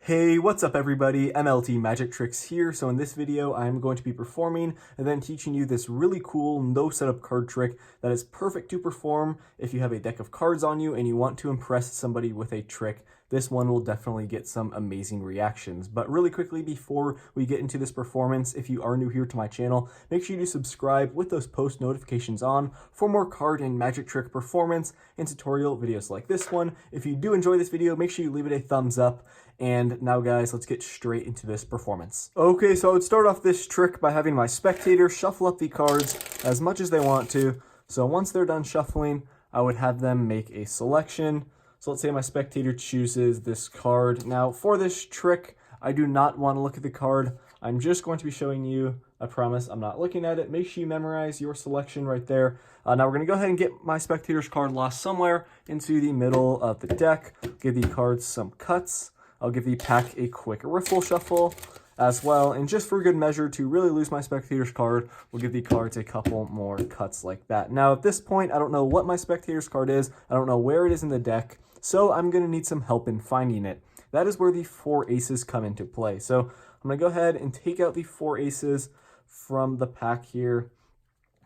Hey, what's up everybody? MLT Magic Tricks here. So in this video, I'm going to be performing and then teaching you this really cool no setup card trick that is perfect to perform if you have a deck of cards on you and you want to impress somebody with a trick. This one will definitely get some amazing reactions. But really quickly before we get into this performance, if you are new here to my channel, make sure you subscribe with those post notifications on for more card and magic trick performance and tutorial videos like this one. If you do enjoy this video, make sure you leave it a thumbs up. And now guys, let's get straight into this performance. Okay, so I would start off this trick by having my spectator shuffle up the cards as much as they want to. So once they're done shuffling, I would have them make a selection. So let's say my spectator chooses this card. Now for this trick, I do not want to look at the card. I'm just going to be showing you, I promise I'm not looking at it. Make sure you memorize your selection right there. Now we're going to go ahead and get my spectator's card lost somewhere into the middle of the deck. Give the cards some cuts. I'll give the pack a quick riffle shuffle as well. And just for good measure, to really lose my spectator's card, we'll give the cards a couple more cuts like that. Now at this point, I don't know what my spectator's card is. I don't know where it is in the deck. So I'm going to need some help in finding it. That is where the 4 aces come into play. So I'm going to go ahead and take out the 4 aces from the pack here.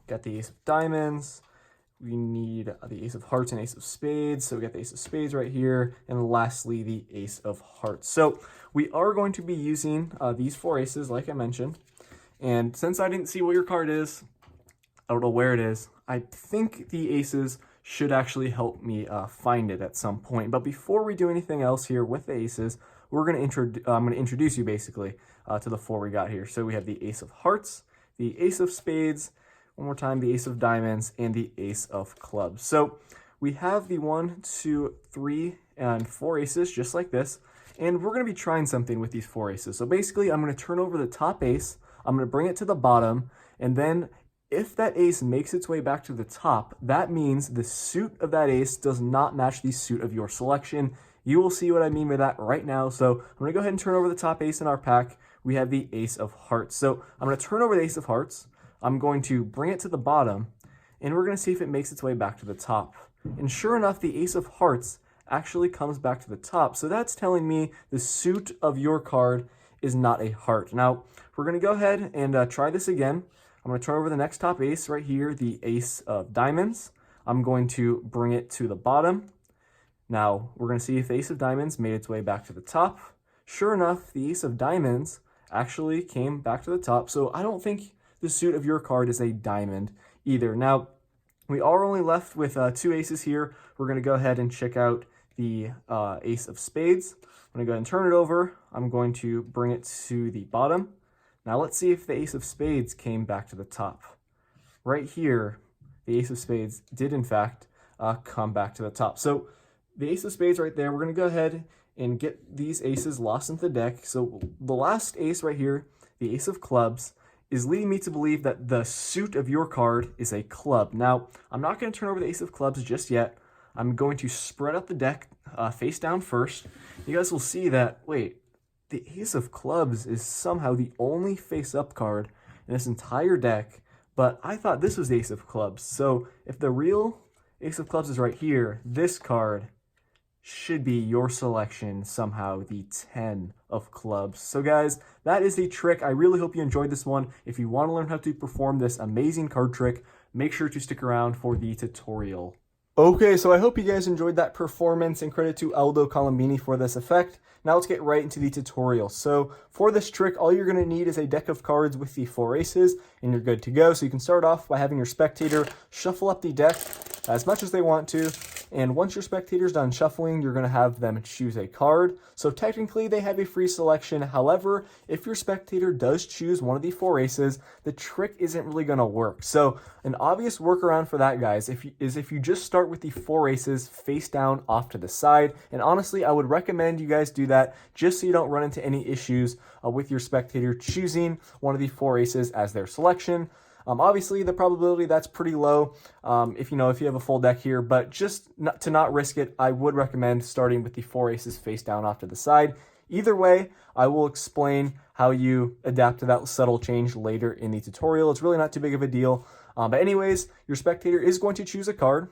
Got the ace of diamonds. We need the ace of hearts and ace of spades. So we got the ace of spades right here. And lastly, the ace of hearts. So we are going to be using these 4 aces, like I mentioned. And since I didn't see what your card is, I don't know where it is. I think the aces should actually help me find it at some point. But before we do anything else here with the aces, I'm going to introduce you basically to the 4 we got here. So we have the ace of hearts, the ace of spades, one more time, the ace of diamonds, and the ace of clubs. So we have the 1, 2, 3, and 4 aces just like this. And we're going to be trying something with these 4 aces. So basically, I'm going to turn over the top ace. I'm going to bring it to the bottom. And then if that ace makes its way back to the top, that means the suit of that ace does not match the suit of your selection. You will see what I mean by that right now. So I'm going to go ahead and turn over the top ace in our pack. We have the ace of hearts. So I'm going to turn over the ace of hearts. I'm going to bring it to the bottom, and we're going to see if it makes its way back to the top. And sure enough, the ace of hearts actually comes back to the top. So that's telling me the suit of your card is not a heart. Now, we're going to go ahead and try this again. I'm going to turn over the next top ace right here, the ace of diamonds. I'm going to bring it to the bottom. Now, we're going to see if the ace of diamonds made its way back to the top. Sure enough, the ace of diamonds actually came back to the top. So I don't think the suit of your card is a diamond either. Now, we are only left with 2 aces here. We're going to go ahead and check out the ace of spades. I'm going to go ahead and turn it over. I'm going to bring it to the bottom. Now, let's see if the ace of spades came back to the top. Right here, the ace of spades did, in fact, come back to the top. So the ace of spades right there, we're going to go ahead and get these aces lost into the deck. So the last ace right here, the ace of clubs, is leading me to believe that the suit of your card is a club. Now, I'm not going to turn over the ace of clubs just yet. I'm going to spread out the deck face down first. You guys will see that, wait, the ace of clubs is somehow the only face-up card in this entire deck, but I thought this was the ace of clubs. So if the real ace of clubs is right here, this card should be your selection somehow, the 10 of clubs. So guys, that is the trick. I really hope you enjoyed this one. If you want to learn how to perform this amazing card trick, make sure to stick around for the tutorial. Okay, so I hope you guys enjoyed that performance, and credit to Aldo Colombini for this effect. Now let's get right into the tutorial. So for this trick, all you're going to need is a deck of cards with the 4 aces, and you're good to go. So you can start off by having your spectator shuffle up the deck as much as they want to. And once your spectator's done shuffling, you're going to have them choose a card. So technically, they have a free selection. However, if your spectator does choose one of the 4 aces, the trick isn't really going to work. So an obvious workaround for that, guys, is if you just start with the 4 aces face down off to the side. And honestly, I would recommend you guys do that just so you don't run into any issues with your spectator choosing one of the 4 aces as their selection. Obviously, the probability that's pretty low if you have a full deck here, but just to not risk it, I would recommend starting with the 4 aces face down off to the side. Either way, I will explain how you adapt to that subtle change later in the tutorial. It's really not too big of a deal. But anyways, your spectator is going to choose a card,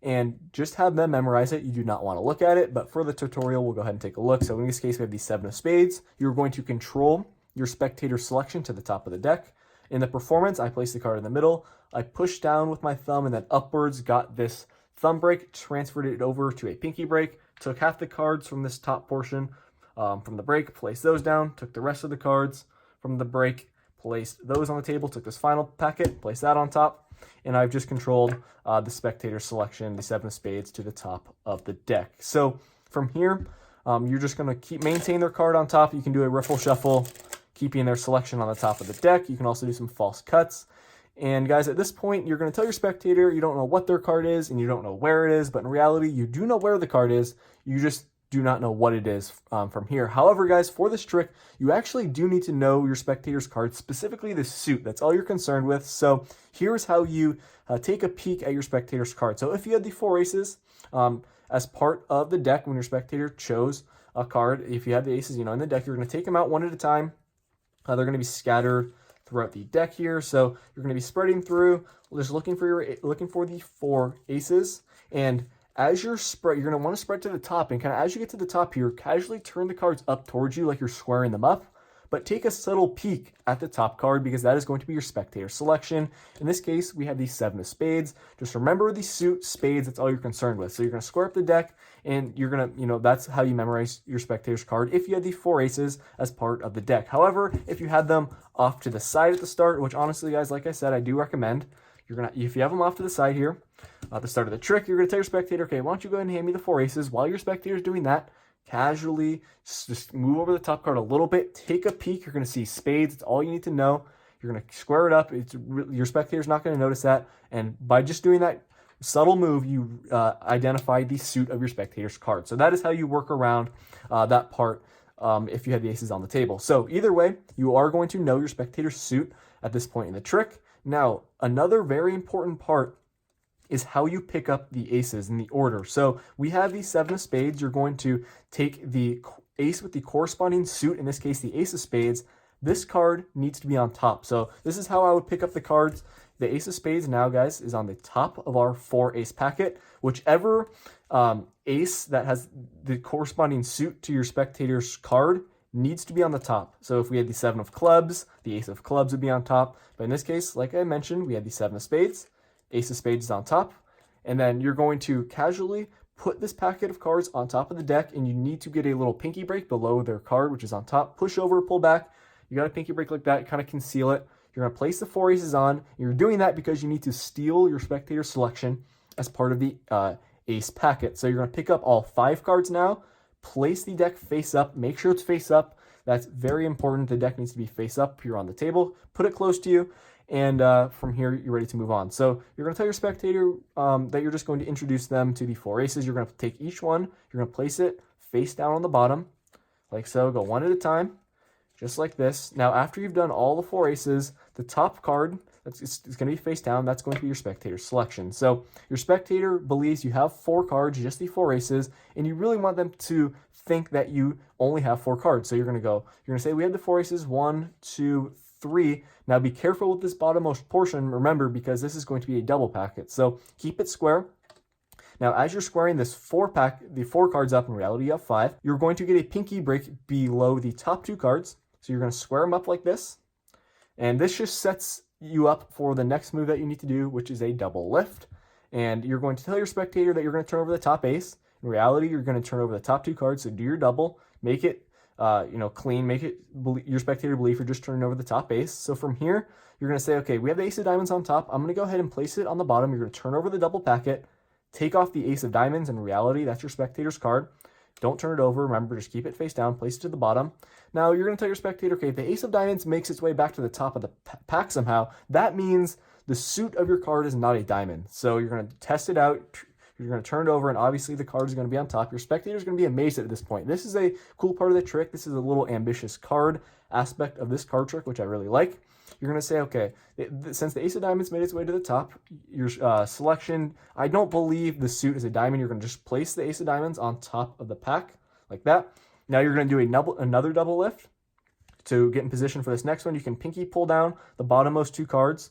and just have them memorize it. You do not want to look at it, but for the tutorial, we'll go ahead and take a look. So in this case, we have the 7 of spades. You're going to control your spectator selection to the top of the deck. In the performance, I place the card in the middle. I pushed down with my thumb and then upwards, got this thumb break, transferred it over to a pinky break, took half the cards from this top portion from the break, placed those down, took the rest of the cards from the break, placed those on the table, took this final packet, placed that on top, and I've just controlled the spectator selection, the 7 of spades, to the top of the deck. So from here, you're just going to maintain their card on top. You can do a riffle shuffle, keeping their selection on the top of the deck. You can also do some false cuts. And guys, at this point, you're going to tell your spectator you don't know what their card is and you don't know where it is, but in reality, you do know where the card is. You just do not know what it is from here. However, guys, for this trick, you actually do need to know your spectator's card, specifically the suit. That's all you're concerned with. So here's how you take a peek at your spectator's card. So if you had the 4 aces as part of the deck when your spectator chose a card, if you had the aces, in the deck, you're going to take them out one at a time. They're going to be scattered throughout the deck here, so you're going to be spreading through, just looking for the 4 aces. And as you're going to want to spread to the top, and kind of as you get to the top here, casually turn the cards up towards you like you're squaring them up, but take a subtle peek at the top card because that is going to be your spectator selection. In this case, we have the 7 of spades. Just remember the suit, spades, that's all you're concerned with. So you're going to square up the deck, and you're going to, that's how you memorize your spectator's card if you had the 4 aces as part of the deck. However, if you had them off to the side at the start, which honestly, guys, like I said, I do recommend, if you have them off to the side here, at the start of the trick, you're going to tell your spectator, okay, why don't you go ahead and hand me the 4 aces. While your spectator's doing that, casually just move over the top card a little bit, take a peek. You're going to see spades. It's all you need to know. You're going to square it up. Your spectator's not going to notice that. And by just doing that subtle move, you identify the suit of your spectator's card. So that is how you work around that part if you had the aces on the table. So either way, you are going to know your spectator's suit at this point in the trick. Now, another very important part is how you pick up the aces in the order. So we have the 7 of spades. You're going to take the ace with the corresponding suit, in this case, the ace of spades. This card needs to be on top. So this is how I would pick up the cards. The ace of spades now, guys, is on the top of our 4 ace packet. Whichever ace that has the corresponding suit to your spectator's card needs to be on the top. So if we had the 7 of clubs, the ace of clubs would be on top. But in this case, like I mentioned, we had the 7 of spades. Ace of spades is on top, and then you're going to casually put this packet of cards on top of the deck, and you need to get a little pinky break below their card, which is on top. Push over, pull back. You got a pinky break like that, kind of conceal it. You're going to place the 4 aces on. You're doing that because you need to steal your spectator selection as part of the ace packet. So you're going to pick up all 5 cards now, place the deck face up, make sure it's face up. That's very important. The deck needs to be face up here on the table. Put it close to you. And from here, you're ready to move on. So you're going to tell your spectator that you're just going to introduce them to the 4 aces. You're going to take each one. You're going to place it face down on the bottom, like so. Go one at a time, just like this. Now, after you've done all the 4 aces, the top card, it's going to be face down. That's going to be your spectator selection. So your spectator believes you have 4 cards, just the 4 aces, and you really want them to think that you only have 4 cards. So you're going to say, we have the 4 aces, 1, 2, 3. Now be careful with this bottommost portion, remember, because this is going to be a double packet. So keep it square. Now, as you're squaring this the 4 cards up, in reality you have 5, you're going to get a pinky break below the top 2 cards. So you're going to square them up like this. And this just sets you up for the next move that you need to do, which is a double lift. And you're going to tell your spectator that you're going to turn over the top ace. In reality, you're going to turn over the top 2 cards. So do your double, make it clean, make it your spectator believe you're just turning over the top ace. So from here, you're going to say, okay, we have the ace of diamonds on top. I'm going to go ahead and place it on the bottom. You're going to turn over the double packet, take off the ace of diamonds. In reality, that's your spectator's card. Don't turn it over. Remember, just keep it face down, place it to the bottom. Now, you're going to tell your spectator, okay, if the ace of diamonds makes its way back to the top of the pack somehow, that means the suit of your card is not a diamond. So you're going to test it out. You're going to turn it over, and obviously the card is going to be on top. Your spectator is going to be amazed at this point. This is a cool part of the trick. This is a little ambitious card aspect of this card trick, which I really like. You're going to say, okay, since the ace of diamonds made its way to the top, your selection, I don't believe the suit is a diamond. You're going to just place the ace of diamonds on top of the pack like that. Now you're going to do another double lift. To get in position for this next one, you can pinky pull down the bottommost 2 cards,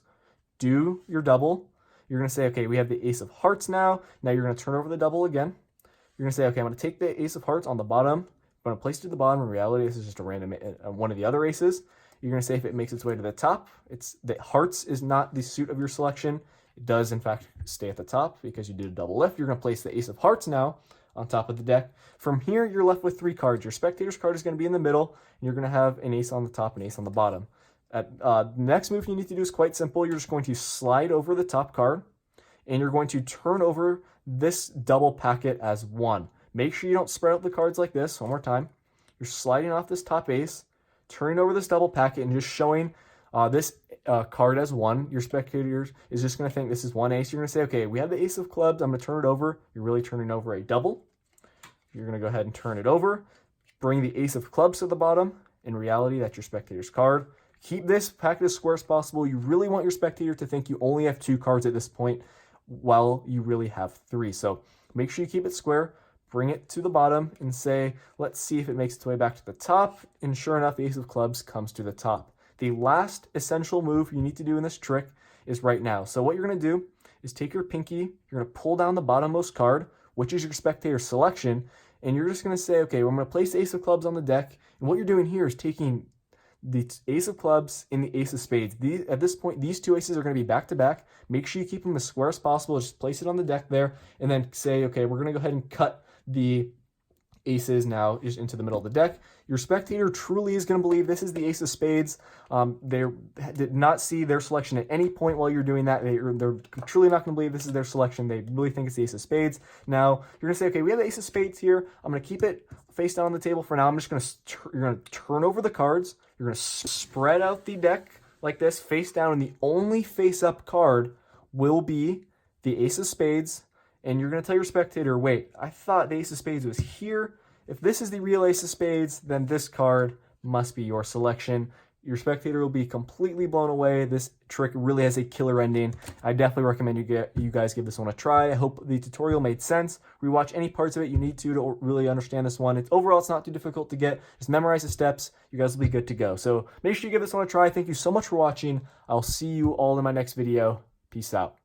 do your double, You're going to say, okay, we have the ace of hearts now. Now you're going to turn over the double again. You're going to say, okay, I'm going to take the ace of hearts on the bottom. I'm going to place it to the bottom. In reality, this is just a random one of the other aces. You're going to say if it makes its way to the top, it's the hearts is not the suit of your selection. It does, in fact, stay at the top because you did a double lift. You're going to place the ace of hearts now on top of the deck. From here, you're left with 3 cards. Your spectator's card is going to be in the middle, and you're going to have an ace on the top and ace on the bottom. The next move you need to do is quite simple. You're just going to slide over the top card, and you're going to turn over this double packet as 1. Make sure you don't spread out the cards like this. One more time. You're sliding off this top ace, turning over this double packet, and just showing this card as 1. Your spectator is just going to think this is 1 ace. You're going to say, okay, we have the ace of clubs. I'm going to turn it over. You're really turning over a double. You're going to go ahead and turn it over. Bring the ace of clubs to the bottom. In reality, that's your spectator's card. Keep this packet as square as possible. You really want your spectator to think you only have 2 cards at this point, while you really have 3. So make sure you keep it square. Bring it to the bottom and say, let's see if it makes its way back to the top. And sure enough, the ace of clubs comes to the top. The last essential move you need to do in this trick is right now. So what you're going to do is take your pinky, you're going to pull down the bottommost card, which is your spectator's selection, and you're just going to say, okay, well, I'm going to place the ace of clubs on the deck. And what you're doing here is taking the ace of clubs and the ace of spades. At this point, these 2 aces are going to be back to back. Make sure you keep them as square as possible. Just place it on the deck there and then say, okay, we're going to go ahead and cut the aces now just into the middle of the deck. Your spectator truly is going to believe this is the ace of spades. They did not see their selection at any point while you're doing that. They're truly not going to believe this is their selection. They really think it's the ace of spades. Now, you're going to say, okay, we have the ace of spades here. I'm going to keep it face down on the table for now. I'm just going to, you're going to turn over the cards. You're going to spread out the deck like this, face down, and the only face-up card will be the ace of spades. And you're going to tell your spectator, wait, I thought the ace of spades was here. If this is the real ace of spades, then this card must be your selection. Your spectator will be completely blown away. This trick really has a killer ending. I definitely recommend you guys give this one a try. I hope the tutorial made sense. Rewatch any parts of it you need to really understand this one. Overall, it's not too difficult to get. Just memorize the steps. You guys will be good to go. So make sure you give this one a try. Thank you so much for watching. I'll see you all in my next video. Peace out.